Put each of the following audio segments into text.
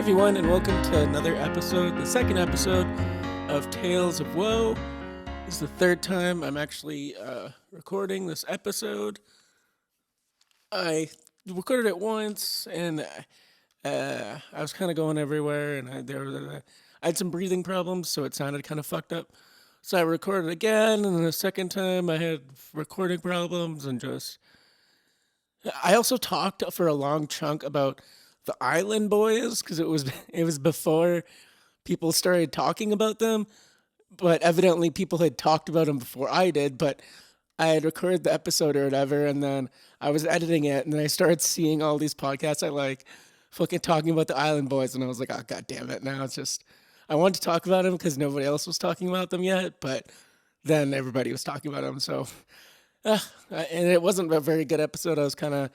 everyone, and welcome to another episode, the second episode of Tales of Woah. This is the third time I'm actually recording this episode. I recorded it once, and I was kind of going everywhere, and I had some breathing problems, so it sounded kind of fucked up. So I recorded again, and then the second time I had recording problems, and just I also talked for a long chunk about the Island Boys because it was before people started talking about them, but evidently people had talked about them before I did. But I had recorded the episode or whatever, and then I was editing it, and then I started seeing all these podcasts I like, fucking talking about the Island Boys, and I was like, oh god damn it! Now it's just I wanted to talk about them because nobody else was talking about them yet, but then everybody was talking about them, so and it wasn't a very good episode. I was kind of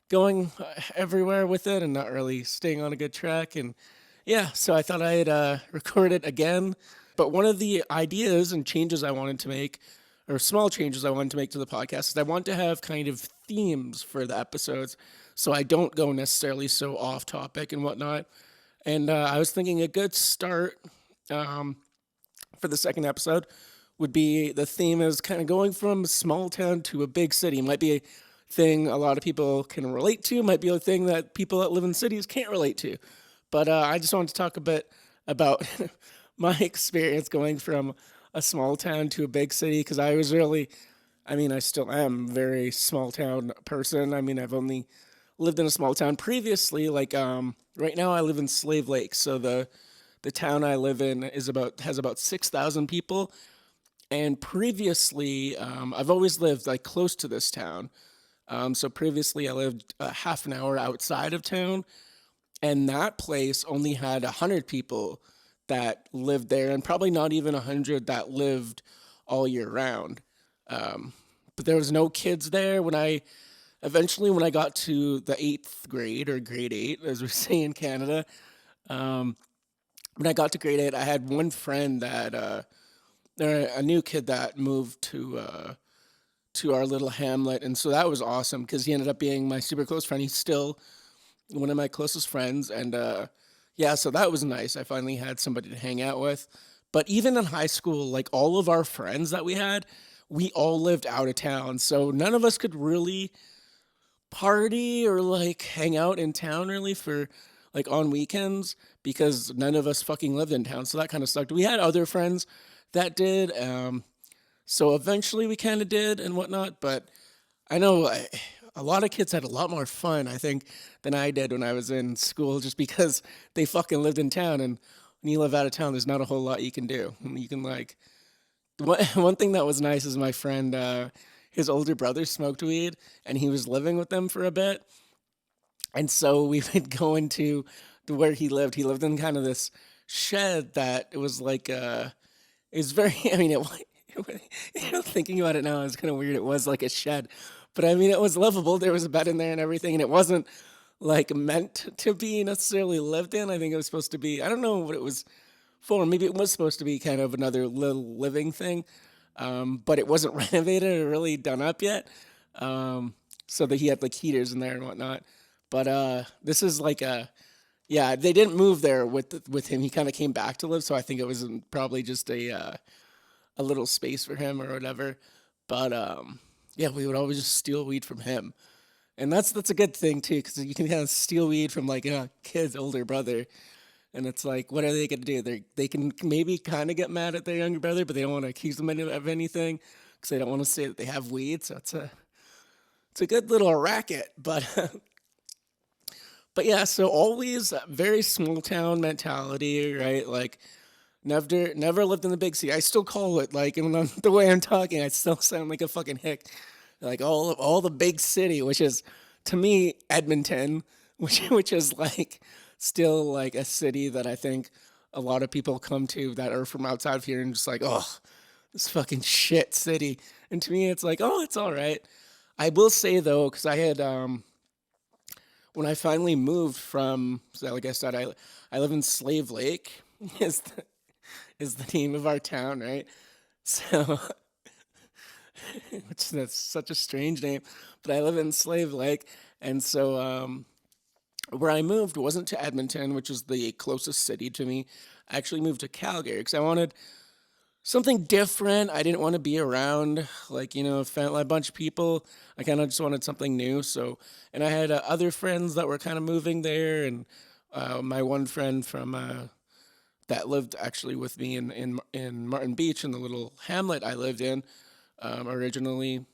going everywhere with it and not really staying on a good track. And yeah, so I thought I'd record it again. But one of the ideas and changes I wanted to make, or small changes I wanted to make to the podcast, is I want to have kind of themes for the episodes so I don't go necessarily so off topic and whatnot. And I was thinking a good start for the second episode would be the theme is kind of going from a small town to a big city. Might be a thing a lot of people can relate to, might be a thing that people that live in cities can't relate to. But I just wanted to talk a bit about my experience going from a small town to a big city because I still am a very small town person. I mean, I've only lived in a small town previously. Right now, I live in Slave Lake, so the town I live in has about 6,000 people. And previously, I've always lived like close to this town. So previously, I lived half an hour outside of town, and that place only had 100 people that lived there, and probably not even 100 that lived all year round. But there was no kids there when I got to the eighth grade or grade eight, as we say in Canada. When I got to grade eight, I had one friend a new kid that moved to our little hamlet, and so that was awesome because he ended up being my super close friend. He's still one of my closest friends, and yeah, so that was nice. I finally had somebody to hang out with. But even in high school, like all of our friends that we all lived out of town, so none of us could really party or like hang out in town really for like on weekends because none of us fucking lived in town. So that kind of sucked. We had other friends that did. So eventually we kind of did and whatnot, but I know a lot of kids had a lot more fun, I think, than I did when I was in school just because they fucking lived in town. And when you live out of town, there's not a whole lot you can do. You can, like, one thing that was nice is my friend, his older brother smoked weed and he was living with them for a bit. And so we would go into to where he lived. He lived in kind of this shed that it was like, it was very, I mean, thinking about it now, it's kind of weird. It was like a shed, but I mean, it was livable. There was a bed in there and everything, and it wasn't like meant to be necessarily lived in. I think it was supposed to be. I don't know what it was for. Maybe it was supposed to be kind of another little living thing, but it wasn't renovated or really done up yet. So that he had like heaters in there and whatnot. But this is like a yeah. They didn't move there with him. He kind of came back to live, so I think it was probably just a little space for him or whatever. But yeah, we would always just steal weed from him, and that's a good thing too because you can kind of steal weed from like a kid's older brother, and it's like, what are they gonna do? They can maybe kind of get mad at their younger brother, but they don't want to accuse them of anything because they don't want to say that they have weed. So it's a good little racket, but. But yeah, so always very small town mentality, right? Like never lived in the big city. I still call it like, and the way I'm talking, I still sound like a fucking hick. Like all the big city, which is to me Edmonton, which is like still like a city that I think a lot of people come to that are from outside of here and just like, oh, this fucking shit city. And to me, it's like, oh, it's all right. I will say though, because I had when I finally moved from, so like I said, I live in Slave Lake. Is the name of our town, right? So, which that's such a strange name, but I live in Slave Lake, and so where I moved wasn't to Edmonton, which is the closest city to me. I actually moved to Calgary because I wanted something different. I didn't want to be around a bunch of people. I kind of just wanted something new. So, and I had other friends that were kind of moving there, and my one friend from that lived actually with me in Martin Beach in the little hamlet I lived in originally.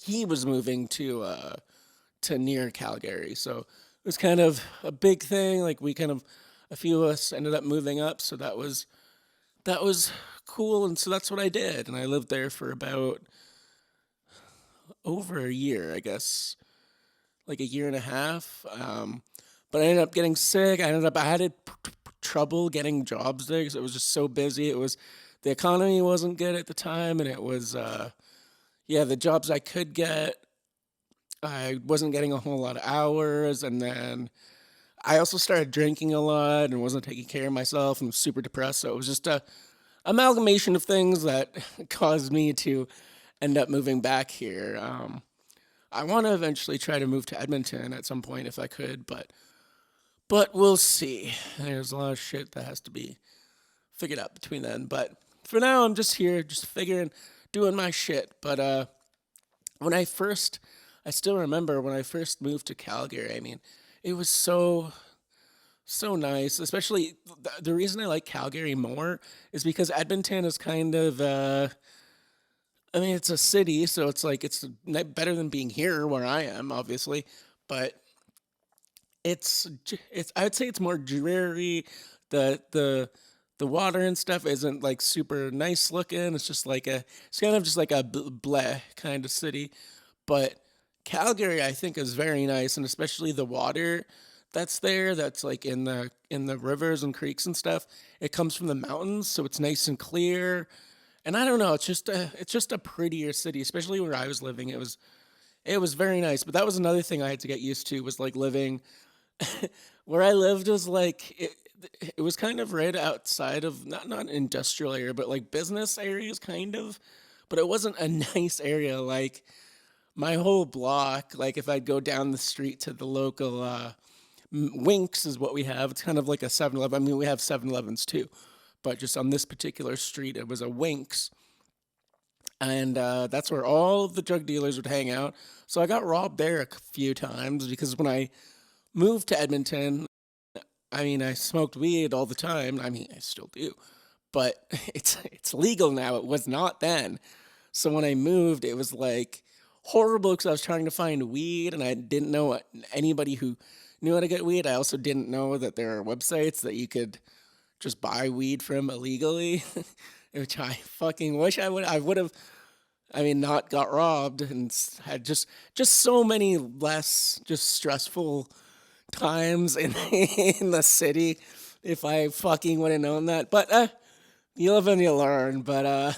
He was moving to near Calgary, so it was kind of a big thing. Like we kind of a few of us ended up moving up, so that was cool, and so that's what I did, and I lived there for about over a year, I guess, like a year and a half. But I ended up getting sick. I had trouble getting jobs there because it was just so busy. It was the economy wasn't good at the time, and it was yeah, the jobs I could get, I wasn't getting a whole lot of hours, and then I also started drinking a lot and wasn't taking care of myself and was super depressed. So it was just a amalgamation of things that caused me to end up moving back here. I want to eventually try to move to Edmonton at some point if I could, but we'll see. There's a lot of shit that has to be figured out between then. But for now, I'm just here, just figuring, doing my shit. But when I first, I still remember when I first moved to Calgary. I mean, it was so nice. Especially the reason I like Calgary more is because Edmonton is kind of. I mean, it's a city, so it's like it's better than being here where I am, obviously. But it's I would say it's more dreary. The water and stuff isn't like super nice looking. It's kind of just like a bleh kind of city. But Calgary, I think, is very nice, and especially the water that's there. That's like in the rivers and creeks and stuff. It comes from the mountains, so it's nice and clear. And I don't know, it's just a prettier city, especially where I was living. It was very nice. But that was another thing I had to get used to was like living where I lived was like it was kind of right outside of not industrial area, but like business areas kind of. But it wasn't a nice area. Like my whole block, like if I'd go down the street to the local Winks is what we have. It's kind of like a 7-Eleven. I mean, we have 7-Elevens too, but just on this particular street, it was a Winks, and that's where all the drug dealers would hang out. So I got robbed there a few times because when I moved to Edmonton, I mean, I smoked weed all the time. I mean, I still do, but it's legal now. It was not then. So when I moved, it was like horrible because I was trying to find weed and I didn't know anybody who knew how to get weed. I also didn't know that there are websites that you could just buy weed from illegally, which I fucking wish I would have. I mean, not got robbed and had just so many less just stressful times in in the city if I fucking would have known that. But you live and you learn. But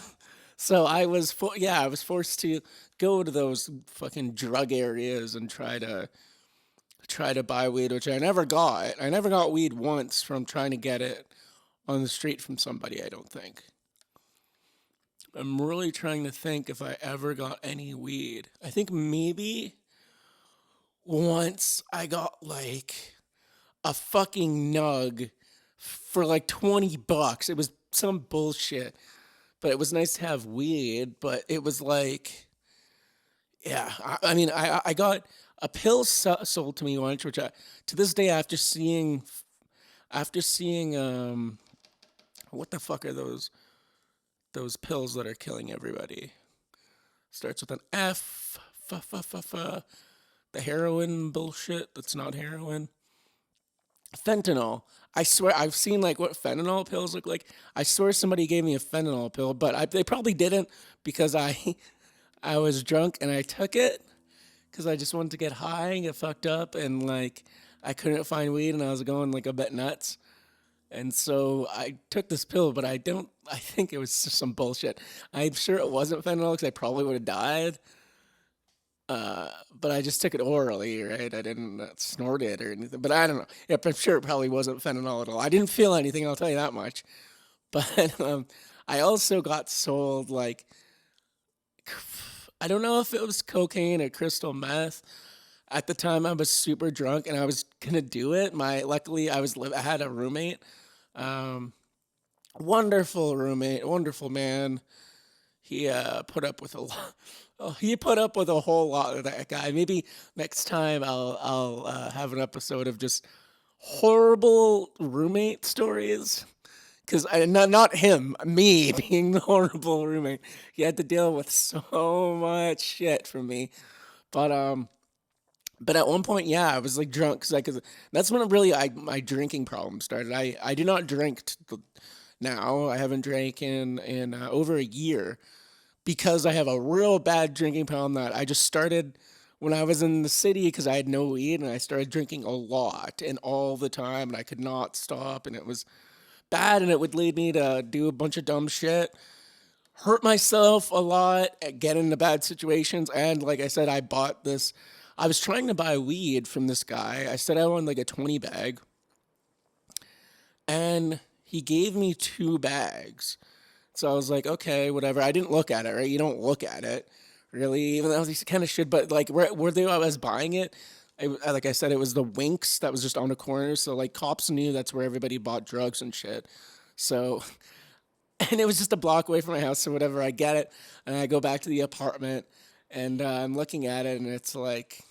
so I was forced to go to those fucking drug areas and try to buy weed, which I never got. I never got weed once from trying to get it on the street from somebody, I don't think. I'm really trying to think if I ever got any weed. I think maybe once I got like a fucking nug for like $20. It was some bullshit, but it was nice to have weed. But it was like, yeah, I mean, I got a pill sold to me once, which to this day, after seeing, what the fuck are those pills that are killing everybody? Starts with an F, the heroin bullshit that's not heroin. Fentanyl. I swear I've seen like what fentanyl pills look like. I swear somebody gave me a fentanyl pill, but they probably didn't because I was drunk and I took it because I just wanted to get high and get fucked up and like I couldn't find weed and I was going like a bit nuts. And so I took this pill, but I think it was just some bullshit. I'm sure it wasn't fentanyl because I probably would have died. But I just took it orally, right? I didn't snort it or anything. But I don't know. Yeah, I'm sure it probably wasn't fentanyl at all. I didn't feel anything, I'll tell you that much. But I also got sold like I don't know if it was cocaine or crystal meth At the time, I was super drunk and I was gonna do it. Luckily, I had a roommate, um, wonderful roommate, wonderful man. He put up with a lot. Oh, he put up with a whole lot of that guy. Maybe next time I'll have an episode of just horrible roommate stories. Because not him, me being the horrible roommate. He had to deal with so much shit from me. But but at one point, yeah, I was like drunk because that's when my drinking problem started. I do not drink now. I haven't drank in over a year because I have a real bad drinking problem that I just started when I was in the city because I had no weed and I started drinking a lot and all the time and I could not stop and it was bad and it would lead me to do a bunch of dumb shit, hurt myself a lot, get into bad situations. And like I said, I was trying to buy weed from this guy. I said I wanted like a 20 bag and he gave me 2 bags. So I was like, okay, whatever. I didn't look at it, right? You don't look at it, really, even though you kind of should. But like, where they I was buying it, like I said, it was the Winks that was just on the corner. So like, cops knew that's where everybody bought drugs and shit. So, and it was just a block away from my house. So whatever, I get it, and I go back to the apartment, and I'm looking at it, and it's like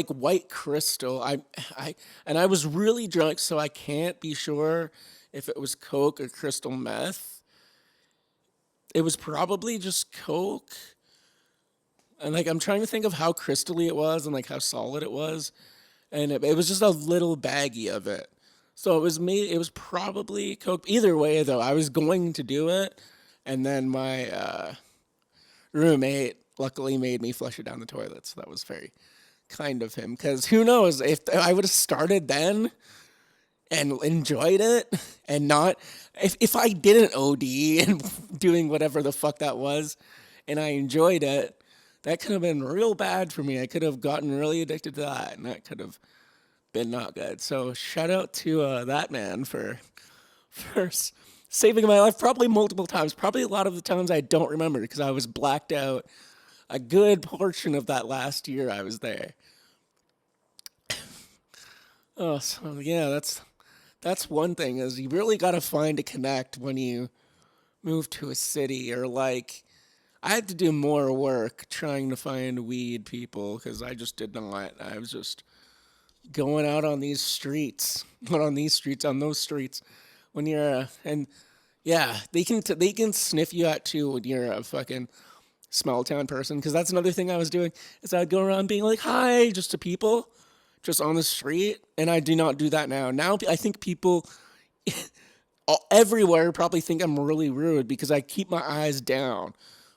white crystal. And I was really drunk, so I can't be sure if it was coke or crystal meth. It was probably just Coke. And like I'm trying to think of how crystally it was and like how solid it was. And it was just a little baggie of it. So it was probably Coke. Either way though, I was going to do it. And then my roommate luckily made me flush it down the toilet. So that was very kind of him. Because who knows, if I would have started then and enjoyed it and not if I didn't OD and doing whatever the fuck that was and I enjoyed it, that could have been real bad for me. I could have gotten really addicted to that and that could have been not good. So shout out to that man for saving my life probably multiple times. Probably a lot of the times I don't remember because I was blacked out a good portion of that last year I was there. Oh, so yeah, that's one thing is you really got to find a connect when you move to a city or like I had to do more work trying to find weed people because I just did not. I was just going out on these streets, not on these streets, on those streets when you're and yeah, they can sniff you out too when you're a fucking small town person because that's another thing I was doing is I'd go around being like hi just to people just on the street and I do not do that now. Now I think people everywhere probably think I'm really rude because I keep my eyes down.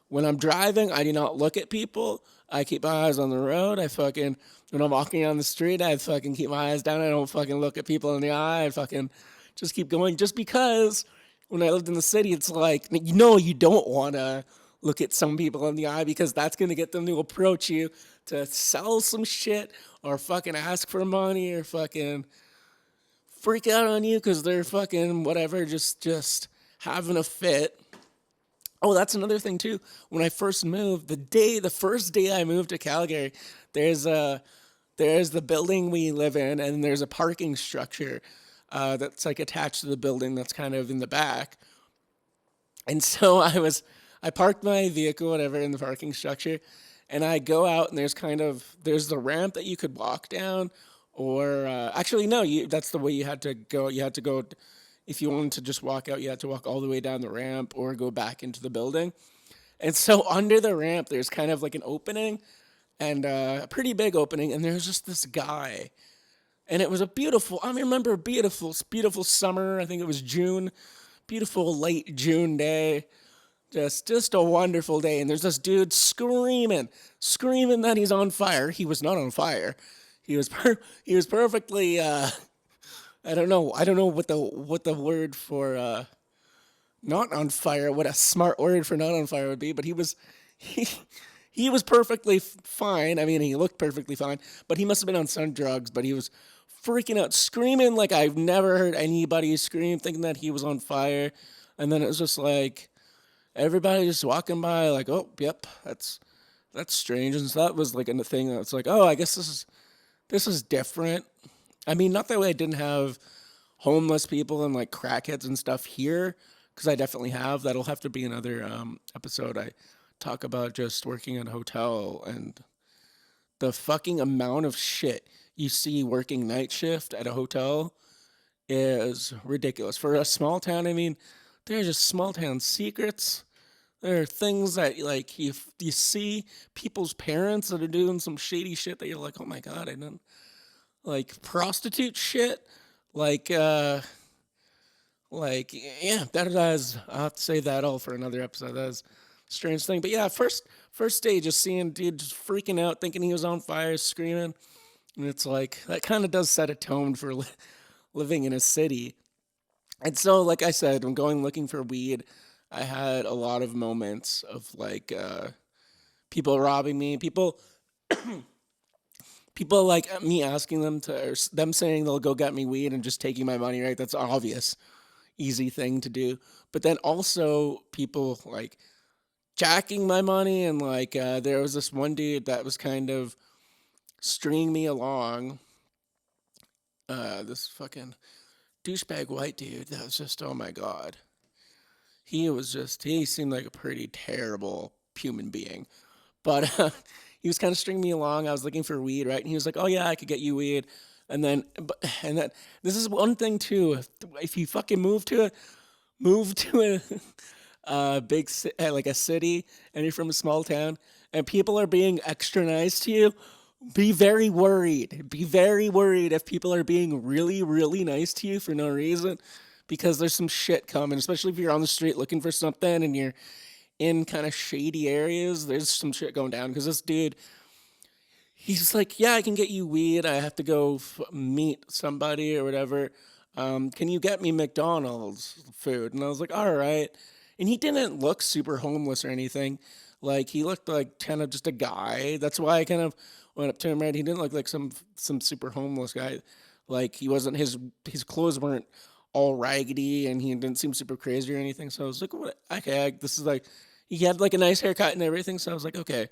When I'm driving, I do not look at people. I keep my eyes on the road. When I'm walking down the street, I fucking keep my eyes down. I don't fucking look at people in the eye. I fucking just keep going. Just because when I lived in the city, it's like, you don't want to look at some people in the eye because that's going to get them to approach you to sell some shit or fucking ask for money or fucking freak out on you because they're fucking whatever, just having a fit. Oh, that's another thing too. When I first moved, the first day I moved to Calgary, there's the building we live in, and there's a parking structure that's like attached to the building that's kind of in the back. And so I parked my vehicle, whatever, in the parking structure, and I go out, and there's the ramp that you could walk down, or actually no, that's the way you had to go. You had to go if you wanted to just walk out, you had to walk all the way down the ramp or go back into the building. And so under the ramp, there's kind of like an opening and a pretty big opening. And there's just this guy. And it was I remember a beautiful summer. I think it was June, beautiful late June day. Just a wonderful day. And there's this dude screaming that he's on fire. He was not on fire. He was perfectly, I don't know. I don't know what the word for not on fire, what a smart word for not on fire would be, but he he was perfectly fine. I mean, he looked perfectly fine, but he must have been on some drugs, but he was freaking out, screaming like I've never heard anybody scream, thinking that he was on fire. And then it was just like everybody just walking by like, "Oh, yep, That's strange. And so that was like a thing that's like, oh, I guess this is different. I mean, not that way I didn't have homeless people and like crackheads and stuff here, because I definitely have. That'll have to be another episode. I talk about just working at a hotel and the fucking amount of shit you see working night shift at a hotel is ridiculous. For a small town, I mean, there's just small town secrets. There are things that like you see people's parents that are doing some shady shit that you're like, oh my god, I didn't like prostitute shit. Like yeah, that is. I'll have to save that all for another episode. That is a strange thing. But yeah, first day just seeing dude just freaking out, thinking he was on fire, screaming, and it's like that kind of does set a tone for living in a city. And so, like I said, when going looking for weed, I had a lot of moments of like people robbing me, people like me asking them to, or them saying they'll go get me weed and just taking my money. Right, that's obvious, easy thing to do. But then also people like jacking my money, and like there was this one dude that was kind of stringing me along. This fucking douchebag white dude that was just, oh my god, he seemed like a pretty terrible human being. But he was kind of stringing me along. I was looking for weed, right? And he was like, "Oh yeah, I could get you weed." And then this is one thing too. If you fucking move to a like a city, and you're from a small town, and people are being extra nice to you, be very worried. Be very worried if people are being really, really nice to you for no reason, because there's some shit coming. Especially if you're on the street looking for something and you're in kind of shady areas. There's some shit going down because this dude, he's like, yeah, I can get you weed. I have to go meet somebody or whatever. Can you get me McDonald's food? And I was like, all right. And he didn't look super homeless or anything. Like he looked like kind of just a guy. That's why I kind of went up to him. Right, he didn't look like some super homeless guy. Like he wasn't his clothes weren't all raggedy, and he didn't seem super crazy or anything. So I was like, what? Okay, this is like he had like a nice haircut and everything. So I was like, okay.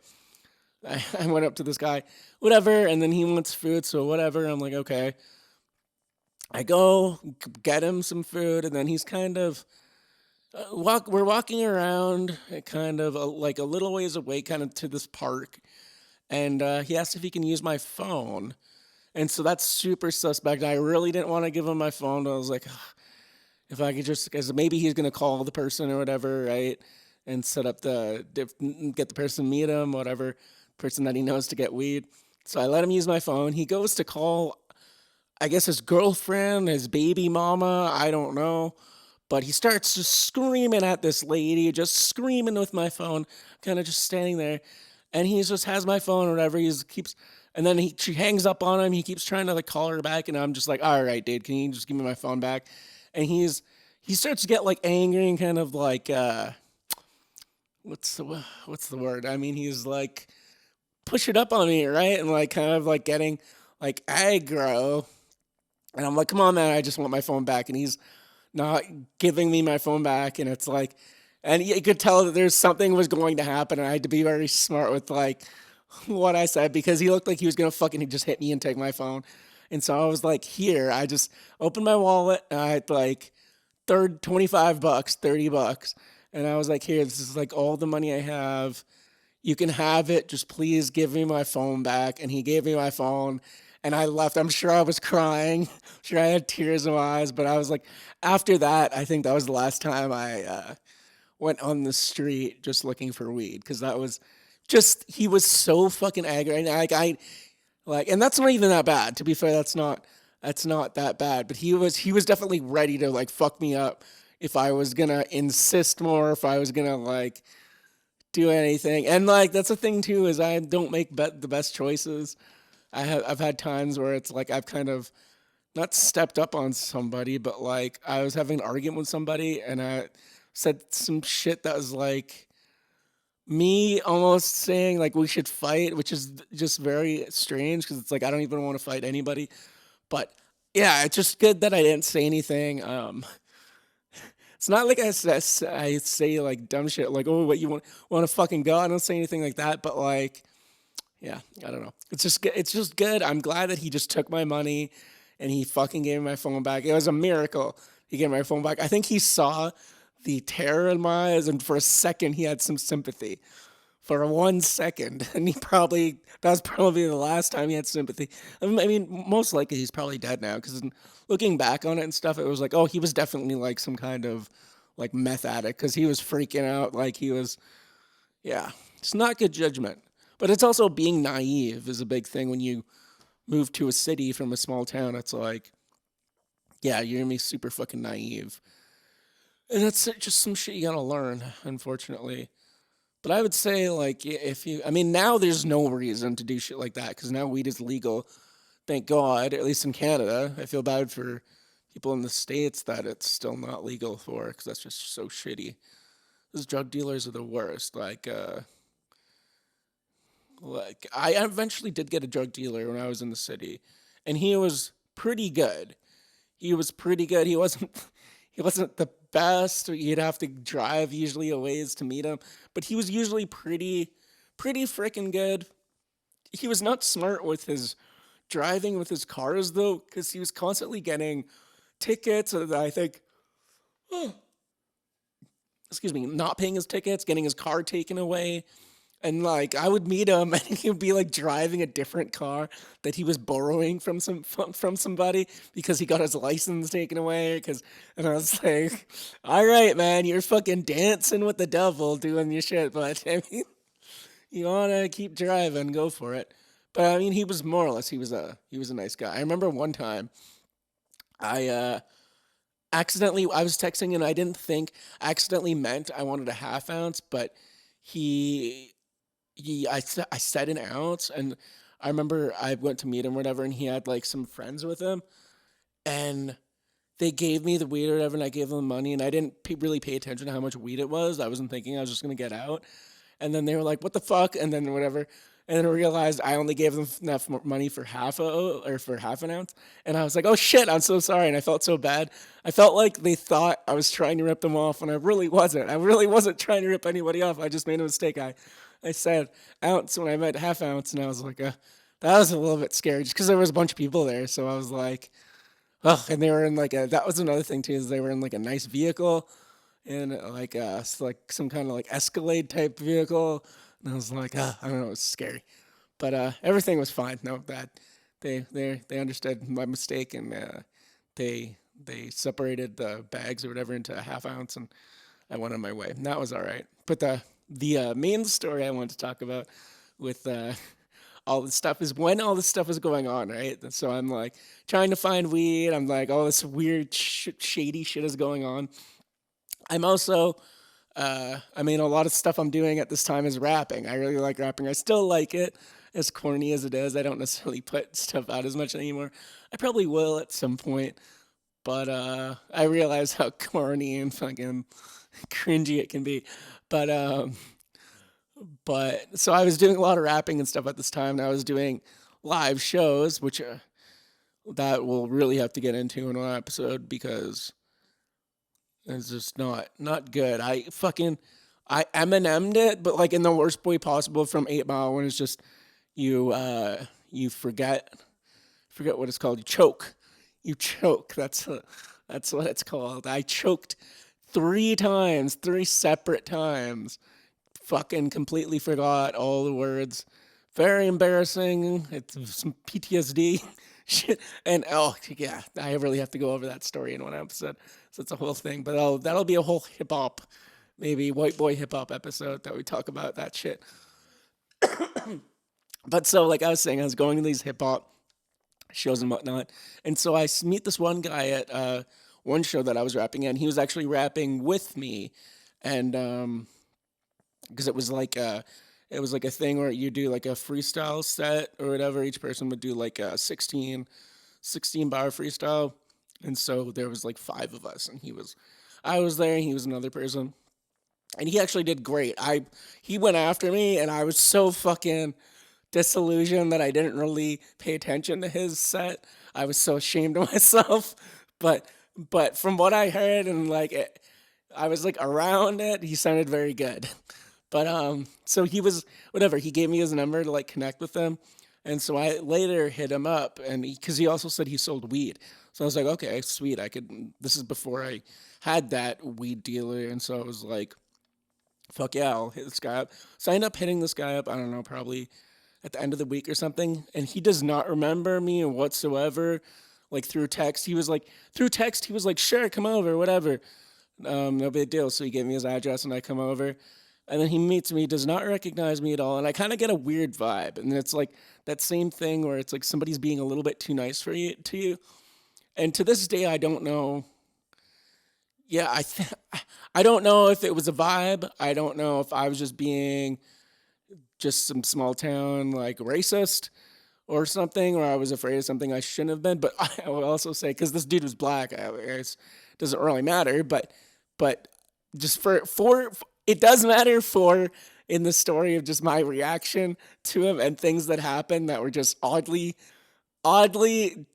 I went up to this guy, whatever, and then he wants food, so whatever. I'm like, okay. I go get him some food, and then he's kind of walk. We're walking around, kind of like a little ways away, kind of to this park, and he asked if he can use my phone, and so that's super suspect. I really didn't want to give him my phone, but I was like, if I could just, because maybe he's gonna call the person or whatever, right, and set up get the person meet him, whatever person that he knows to get weed. So I let him use my phone. He goes to call, I guess, his girlfriend, his baby mama, I don't know. But he starts just screaming at this lady, just screaming with my phone, kind of just standing there. And he just has my phone or whatever. And then she hangs up on him. He keeps trying to like call her back. And I'm just like, all right, dude, can you just give me my phone back? And he starts to get like angry and kind of like, what's the word? I mean, he's like, push it up on me, right? And like kind of like getting like aggro. And I'm like, come on, man, I just want my phone back. And he's not giving me my phone back. And it's like, and you could tell that there's something was going to happen. And I had to be very smart with like what I said, because he looked like he was going to fucking just hit me and take my phone. And so I was like, here, I just opened my wallet and I had like 25 bucks, 30 bucks. And I was like, here, this is like all the money I have. You can have it. Just please give me my phone back. And he gave me my phone and I left. I'm sure I was crying. I'm sure I had tears in my eyes. But I was like, after that, I think that was the last time I went on the street just looking for weed, because that was just, he was so fucking aggravating. And that's not even that bad. To be fair, that's not that bad. But he was definitely ready to like fuck me up if I was gonna insist more, if I was gonna like do anything. And like that's the thing too, is I don't make the best choices. I've had times where it's like I've kind of not stepped up on somebody, but like I was having an argument with somebody and I said some shit that was like me almost saying like we should fight, which is just very strange because it's like I don't even want to fight anybody. But yeah, it's just good that I didn't say anything. It's not like I say like dumb shit like, oh, what you want to fucking go. I don't say anything like that, but like, yeah, I don't know. It's just good. I'm glad that he just took my money and he fucking gave me my phone back. It was a miracle. He gave my phone back. I think he saw the terror in my eyes, and for a second he had some sympathy. For 1 second, and that was probably the last time he had sympathy. I mean, most likely he's probably dead now. Because looking back on it and stuff, it was like, oh, he was definitely like some kind of like meth addict because he was freaking out. Like he was, yeah, it's not good judgment. But it's also being naive is a big thing when you move to a city from a small town. It's like, yeah, you're gonna be super fucking naive, and that's just some shit you gotta learn, unfortunately. But I would say, like, if you, I mean, now there's no reason to do shit like that because now weed is legal. Thank God, at least in Canada. I feel bad for people in the States that it's still not legal for because that's just so shitty. Those drug dealers are the worst. Like I eventually did get a drug dealer when I was in the city, and he was pretty good. He was pretty good. He wasn't the best. You'd have to drive usually a ways to meet him, but he was usually pretty freaking good. He was not smart with his driving with his cars though, because he was constantly getting tickets. And I think, excuse me, not paying his tickets, getting his car taken away. And like I would meet him, and he would be like driving a different car that he was borrowing from somebody because he got his license taken away. And I was like, "All right, man, you're fucking dancing with the devil, doing your shit." But I mean, you wanna keep driving, go for it. But I mean, he was more or less he was a nice guy. I remember one time I accidentally I was texting and I didn't think I accidentally meant I wanted a half ounce, but he I said an ounce, and I remember I went to meet him or whatever, and he had like some friends with him, and they gave me the weed or whatever, and I gave them the money, and I didn't really pay attention to how much weed it was. I wasn't thinking I was just gonna get out, and then they were like, "What the fuck?" And then whatever, and then I realized I only gave them enough money for for half an ounce, and I was like, "Oh shit, I'm so sorry," and I felt so bad. I felt like they thought I was trying to rip them off, and I really wasn't. I really wasn't trying to rip anybody off. I just made a mistake. I said ounce when I meant half ounce, and I was like, that was a little bit scary just because there was a bunch of people there. So I was like, oh, and they were in like that was another thing too, is they were in like a nice vehicle and like like some kind of like Escalade type vehicle. And I was like, I don't know, it was scary. But everything was fine. No, that they understood my mistake, and they separated the bags or whatever into a half ounce, and I went on my way. And that was all right. But the main story I wanted to talk about with all this stuff is when all this stuff is going on, right? So I'm like trying to find weed. I'm like, all this weird, shady shit is going on. I'm also, I mean, a lot of stuff I'm doing at this time is rapping. I really like rapping. I still like it, as corny as it is. I don't necessarily put stuff out as much anymore. I probably will at some point, but I realize how corny and fucking cringy it can be. But so I was doing a lot of rapping and stuff at this time, and I was doing live shows, which that we'll really have to get into in one episode because it's just not good. I Eminem'd it, but like in the worst way possible from 8 Mile when it's just you forget what it's called. You choke. You choke. That's what it's called. I choked 3 times, 3 separate times. Fucking completely forgot all the words. Very embarrassing. It's some PTSD shit. And oh yeah, I really have to go over that story in one episode. So it's a whole thing. But that'll be a whole hip hop, maybe white boy hip hop episode that we talk about that shit. But so like I was saying, I was going to these hip hop shows and whatnot, and so I meet this one guy at one show that I was rapping in. He was actually rapping with me, and because it was like a thing where you do like a freestyle set or whatever. Each person would do like a 16 bar freestyle, and so there was like 5 of us, and I was there, and he was another person, and he actually did great. He went after me, and I was so fucking disillusioned that I didn't really pay attention to his set. I was so ashamed of myself, but from what I heard and like I was like around it. He sounded very good. But so he was whatever. He gave me his number to like connect with him, and so I later hit him up, and because he also said he sold weed, so I was like, okay, sweet. I could. This is before I had that weed dealer, and so I was like, fuck yeah, I'll hit this guy up. So I end up hitting this guy up. I don't know, probably at the end of the week or something, and he does not remember me whatsoever. Like through text, he was like, sure, come over, whatever. No big deal. So he gave me his address, and I come over, and then he meets me, does not recognize me at all, and I kind of get a weird vibe, and it's like that same thing where it's like somebody's being a little bit too nice for you to you, and to this day I don't know. Yeah, I don't know if it was a vibe. I don't know if I was just being just some small town like racist or something, or I was afraid of something I shouldn't have been. But I will also say, because this dude was black, it doesn't really matter. But just for it does matter for in the story of just my reaction to him and things that happened that were just oddly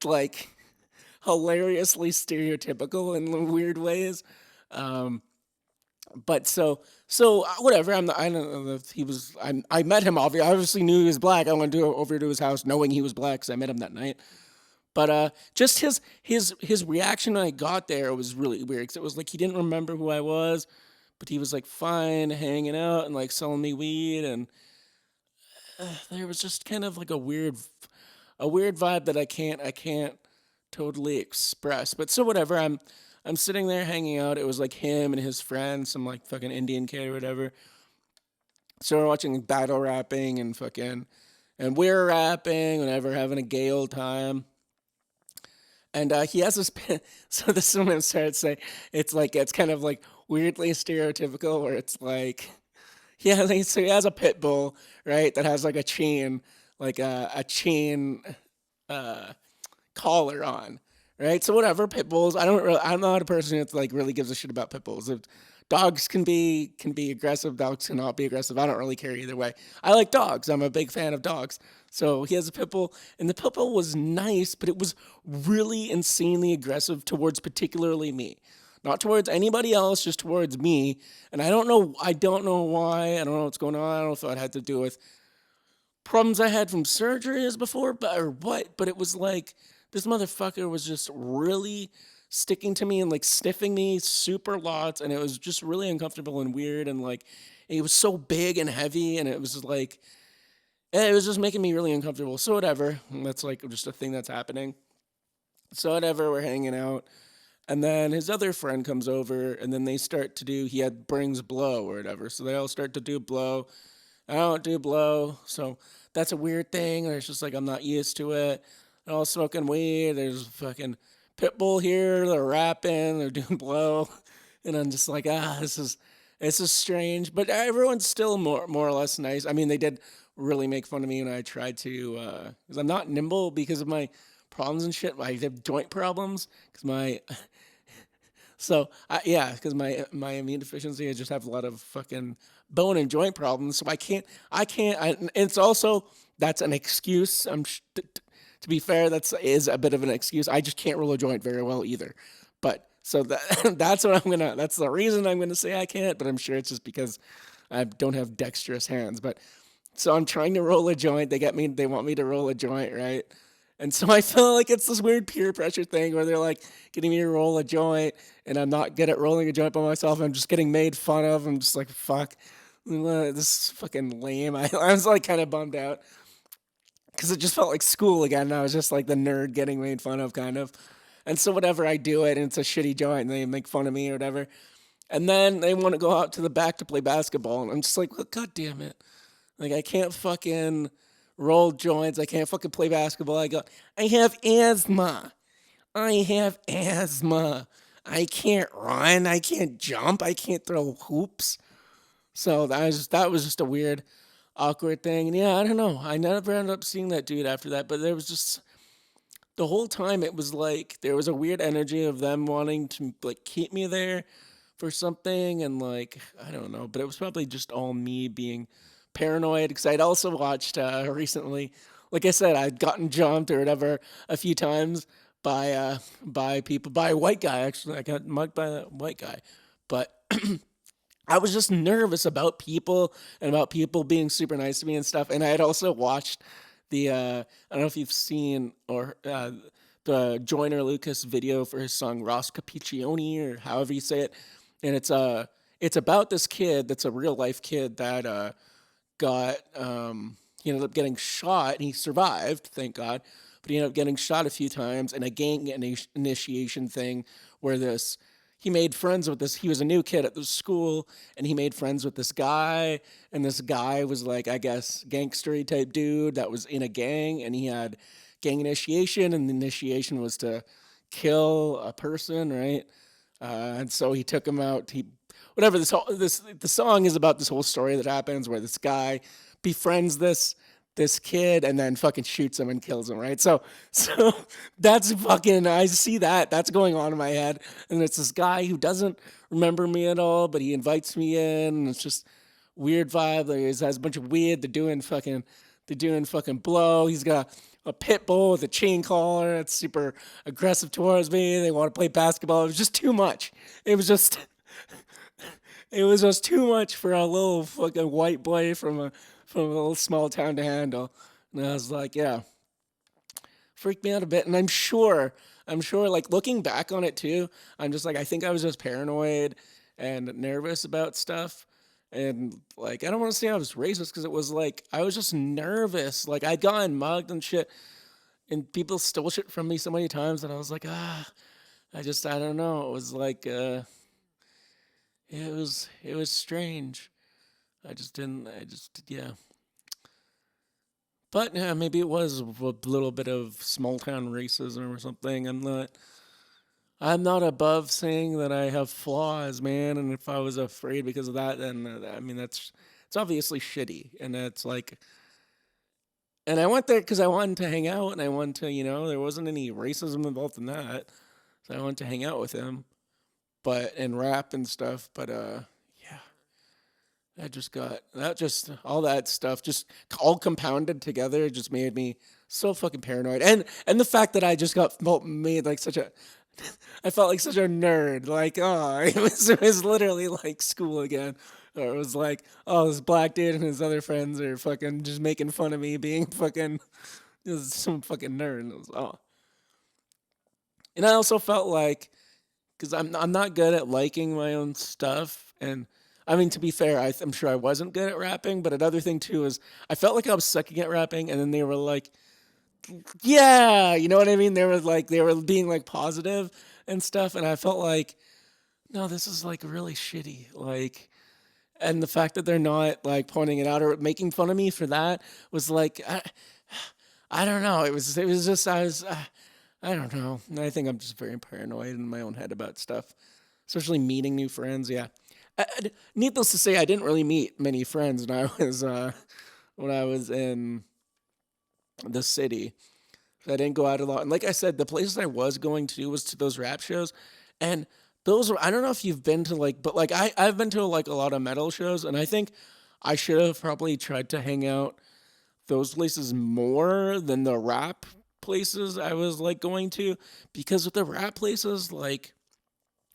like hilariously stereotypical in weird ways. Um, but whatever. I don't know if he was. I met him. Obviously, I obviously knew he was black. I went over to his house knowing he was black because I met him that night. But just his reaction when I got there was really weird because it was like he didn't remember who I was, but he was like fine hanging out and like selling me weed, and there was just kind of like a weird vibe that I can't totally express. But so whatever. I'm sitting there hanging out. It was like him and his friend, some like fucking Indian kid or whatever. So we're watching battle rapping and fucking and we're rapping, whatever, having a gay old time. And he has this so this is what I'm starting to say. It's like it's kind of like weirdly stereotypical where it's like yeah, like, so he has a pit bull, right, that has like a chain, like a chain uh collar on, right? So whatever, pit bulls. I'm not a person that's like really gives a shit about pit bulls. If dogs can be aggressive, dogs cannot be aggressive. I don't really care either way. I like dogs. I'm a big fan of dogs. So he has a pit bull, and the pit bull was nice, but it was really insanely aggressive towards particularly me. Not towards anybody else, just towards me. And I don't know. I don't know why. I don't know what's going on. I don't know if it had to do with problems I had from surgeries before, but or what. But it was like this motherfucker was just really sticking to me and like sniffing me super lots, and it was just really uncomfortable and weird, and like it was so big and heavy, and it was like it was just making me really uncomfortable. So whatever, that's like just a thing that's happening. So whatever, we're hanging out, and then his other friend comes over, and then they start to do. He had brings blow or whatever, so they all start to do blow. I don't do blow, so that's a weird thing. Or it's just like I'm not used to it. They're all smoking weed. There's fucking pit bull here. They're rapping. They're doing blow, and I'm just like, this is strange. But everyone's still more or less nice. I mean, they did really make fun of me when I tried to, because I'm not nimble because of my problems and shit. I have joint problems because my yeah, because my immune deficiency, I just have a lot of fucking bone and joint problems. So I can't. And it's also that's an excuse. To be fair, is a bit of an excuse. I just can't roll a joint very well either. But so that that's what I'm gonna. That's the reason I'm gonna say I can't. But I'm sure it's just because I don't have dexterous hands. But so I'm trying to roll a joint. They want me to roll a joint, right? And so I feel like it's this weird peer pressure thing where they're like getting me to roll a joint, and I'm not good at rolling a joint by myself. I'm just getting made fun of. I'm just like, fuck, this is fucking lame. I was like kind of bummed out because it just felt like school again. And I was just like the nerd getting made fun of, kind of. And so whatever, I do it, and it's a shitty joint, and they make fun of me or whatever. And then they want to go out to the back to play basketball, and I'm just like, well, God damn it. Like I can't fucking roll joints. I can't fucking play basketball. I have asthma. I have asthma. I can't run. I can't jump. I can't throw hoops. So that was just a weird, awkward thing. And yeah, I don't know. I never ended up seeing that dude after that. But there was just the whole time it was like there was a weird energy of them wanting to like keep me there for something, and like I don't know, but it was probably just all me being paranoid because I'd also watched recently, like I said, I'd gotten jumped or whatever a few times by people, by a white guy. Actually, I got mugged by a white guy, but I was just nervous about people and about people being super nice to me and stuff. And I had also watched I don't know if you've seen the Joyner Lucas video for his song Ross Capiccioni or however you say it. And it's about this kid that's a real life kid that got he ended up getting shot and he survived, thank God. But he ended up getting shot a few times in a gang initiation thing where this he made friends with this. He was a new kid at the school, and he made friends with this guy. And this guy was like, I guess, gangstery type dude that was in a gang, and he had gang initiation, and the initiation was to kill a person, right? And so he took him out. Whatever the song is about this whole story that happens where this guy befriends this kid and then fucking shoots him and kills him, right? So that's fucking I see that's going on in my head. And it's this guy who doesn't remember me at all, but he invites me in and it's just weird vibe. Like he has a bunch of weed, they're doing fucking blow. He's got a pit bull with a chain collar. It's super aggressive towards me. They want to play basketball. It was just too much. It was just it was just too much for a little fucking white boy from a little small town to handle. And I was like, yeah, freaked me out a bit. And I'm sure, like looking back on it too, I'm just like, I think I was just paranoid and nervous about stuff. And like, I don't want to say I was racist because it was like, I was just nervous. Like, I'd gotten mugged and shit, and people stole shit from me so many times that I was like, I don't know. It was like, it was strange. Yeah. But yeah, maybe it was a little bit of small town racism or something. I'm not above saying that I have flaws, man. And if I was afraid because of that, then I mean it's obviously shitty. And it's like, and I went there because I wanted to hang out, and I wanted to, there wasn't any racism involved in that, so I wanted to hang out with him, but and rap and stuff. But yeah, all that stuff just all compounded together just made me so fucking paranoid. And the fact that I just got made like such a I felt like such a nerd. Like, oh, it was literally like school again. Or it was like, oh, this black dude and his other friends are fucking just making fun of me being fucking some fucking nerd. And it was, oh. And I also felt like because I'm not good at liking my own stuff. And I mean, to be fair, I'm sure I wasn't good at rapping. But another thing too is I felt like I was sucking at rapping, and then they were like, "Yeah," you know what I mean? They were being like positive and stuff, and I felt like, no, this is like really shitty. Like, and the fact that they're not like pointing it out or making fun of me for that was like, I don't know. It was just I don't know. I think I'm just very paranoid in my own head about stuff, especially meeting new friends. Yeah. Needless to say, I didn't really meet many friends when I was in the city. I didn't go out a lot. And like I said, the places I was going to was to those rap shows. And those were, I don't know if you've been to like, but like I've been to like a lot of metal shows. And I think I should have probably tried to hang out those places more than the rap places I was like going to. Because with the rap places, like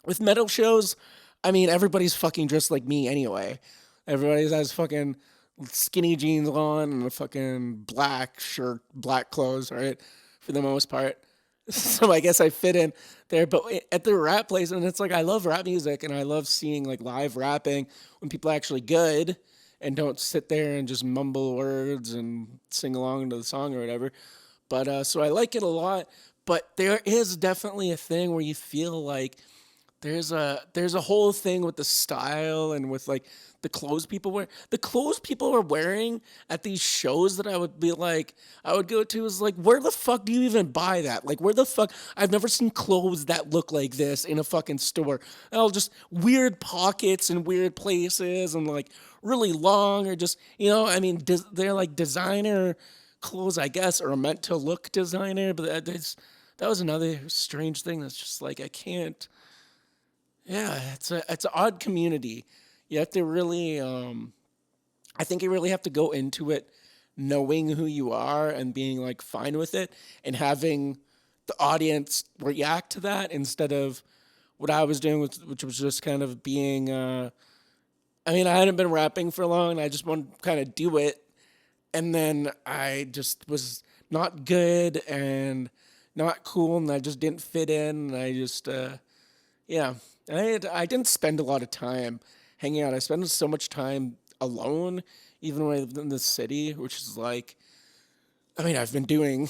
with metal shows, I mean, everybody's fucking dressed like me anyway. Everybody has fucking skinny jeans on and a fucking black shirt, black clothes, right? For the most part. So I guess I fit in there. But at the rap place, and it's like I love rap music and I love seeing like live rapping when people are actually good and don't sit there and just mumble words and sing along to the song or whatever. But so I like it a lot. But there is definitely a thing where you feel like there's a whole thing with the style and with like the clothes people wear. The clothes people are wearing at these shows that I would go to is like, where the fuck do you even buy that? Like, where the fuck? I've never seen clothes that look like this in a fucking store. Oh, just weird pockets and weird places and like really long or just, I mean, they're like designer clothes, I guess, are meant to look designer, but that was another strange thing that's just like, I can't. Yeah, it's an odd community. You have to really, I think you really have to go into it knowing who you are and being like fine with it and having the audience react to that instead of what I was doing, which was just kind of being. I mean, I hadn't been rapping for long, and I just wanted to kind of do it. And then I just was not good and not cool, and I just didn't fit in. And I just, yeah, I didn't spend a lot of time hanging out. I spent so much time alone, even when I lived in the city, which is like, I mean, I've been doing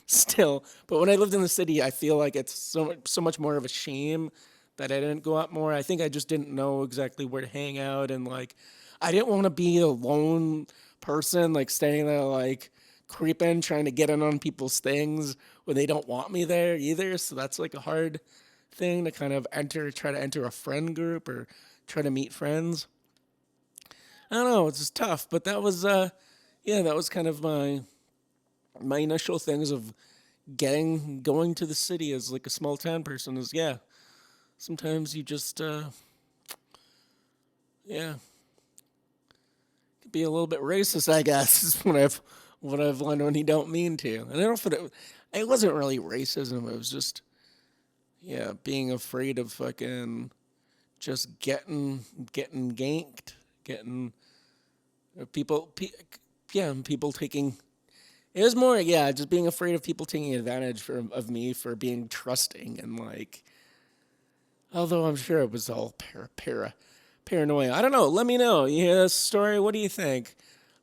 still, but when I lived in the city, I feel like it's so much more of a shame that I didn't go out more. I think I just didn't know exactly where to hang out, and like, I didn't want to be a lone person, like staying there, like creeping, trying to get in on people's things when they don't want me there either. So that's like a hard thing to kind of try to enter a friend group or try to meet friends. I don't know, it's just tough, but that was, yeah, that was kind of my initial things of going to the city as like a small town person is, yeah, sometimes you just yeah, could be a little bit racist, I guess, is what I've learned when you don't mean to. And I don't know if it wasn't really racism, it was just, yeah, being afraid of fucking just getting ganked, getting people yeah, people taking. It was more, yeah, just being afraid of people taking advantage of me for being trusting and like. Although I'm sure it was all paranoia. I don't know. Let me know. You hear this story? What do you think?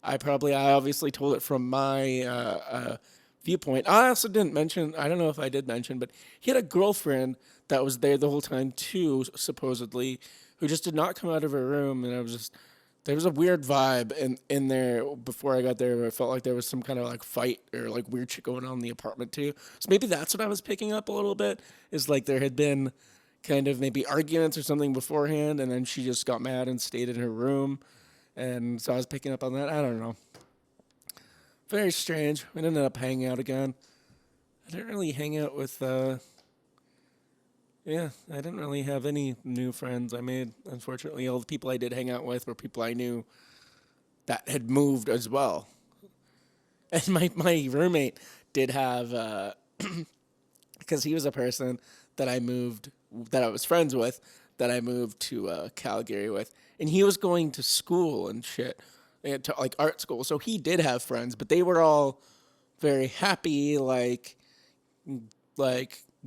I obviously told it from my viewpoint. I also didn't mention. I don't know if I did mention, but he had a girlfriend that was there the whole time too, supposedly, who just did not come out of her room, and I was just. There was a weird vibe in there before I got there. Where I felt like there was some kind of like fight or like weird shit going on in the apartment too. So maybe that's what I was picking up a little bit. Is like there had been kind of maybe arguments or something beforehand, and then she just got mad and stayed in her room. And so I was picking up on that. I don't know. Very strange. We ended up hanging out again. I didn't really hang out with, yeah, I didn't really have any new friends I made. Unfortunately, all the people I did hang out with were people I knew that had moved as well. And my roommate did have, because he was a person that I moved, that I was friends with, that I moved to Calgary with, and he was going to school and shit, and to like art school. So he did have friends, but they were all very happy, like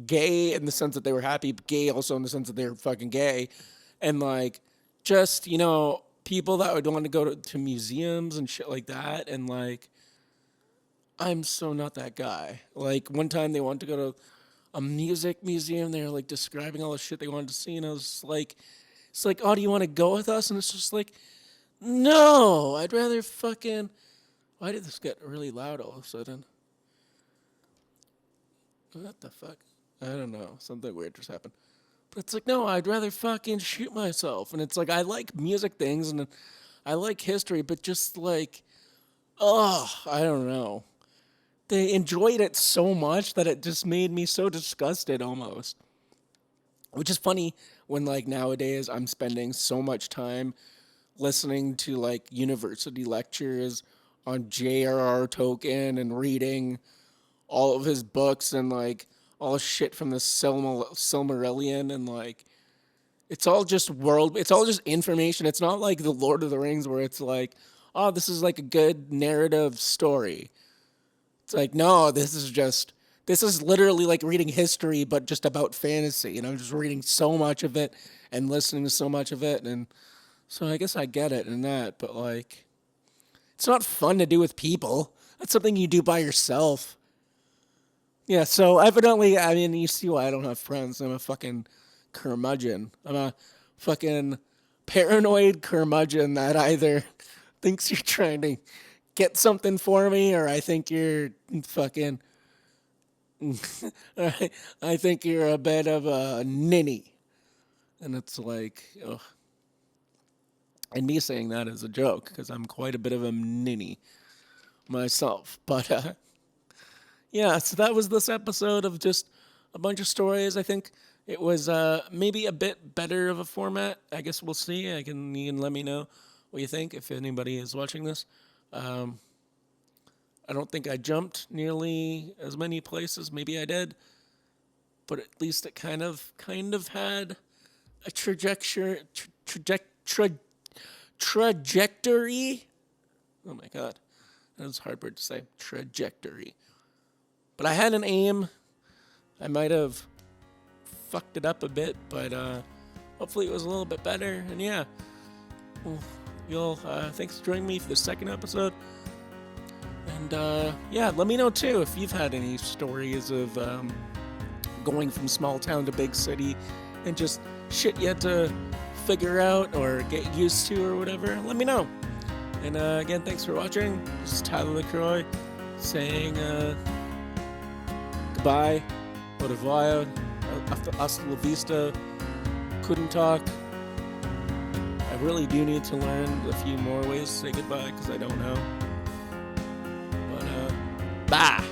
gay in the sense that they were happy, but gay also in the sense that they were fucking gay, and like just people that would want to go to museums and shit like that, and like I'm so not that guy. Like one time they wanted to go to a music museum. They were like describing all the shit they wanted to see, and I was like, "It's like, oh, do you want to go with us?" And it's just like, "No, I'd rather fucking." Why did this get really loud all of a sudden? What the fuck? I don't know. Something weird just happened. But it's like, no, I'd rather fucking shoot myself. And it's like, I like music things and I like history, but just like, oh, I don't know. They enjoyed it so much that it just made me so disgusted almost. Which is funny when like nowadays I'm spending so much time listening to like university lectures on J.R.R. Tolkien and reading all of his books and like all the shit from the Silmarillion and like it's all just information. It's not like the Lord of the Rings where it's like, oh, this is like a good narrative story. It's like, no, this is literally like reading history, but just about fantasy. And I'm just reading so much of it and listening to so much of it. And so I guess I get it in that, but like, it's not fun to do with people. That's something you do by yourself. Yeah, so evidently, I mean, you see why I don't have friends. I'm a fucking curmudgeon. I'm a fucking paranoid curmudgeon that either thinks you're trying to get something for me or I think you're fucking I think you're a bit of a ninny. And it's like, ugh. And me saying that is a joke because I'm quite a bit of a ninny myself. But yeah, so that was this episode of just a bunch of stories. I think it was maybe a bit better of a format. I guess we'll see. You can let me know what you think if anybody is watching this. Um, I don't think I jumped nearly as many places. Maybe I did. but at least it kind of had a trajectory. Oh my god, that was a hard word to say. Trajectory. But I had an aim. I might have fucked it up a bit, but hopefully it was a little bit better. And yeah, well, thanks for joining me for the second episode. And yeah, let me know too if you've had any stories of going from small town to big city and just shit you had to figure out or get used to or whatever. Let me know. And again, thanks for watching. This is Tyler Lacroix saying goodbye, au revoir, hasta la vista, couldn't talk. I really do need to learn a few more ways to say goodbye because I don't know. But bye.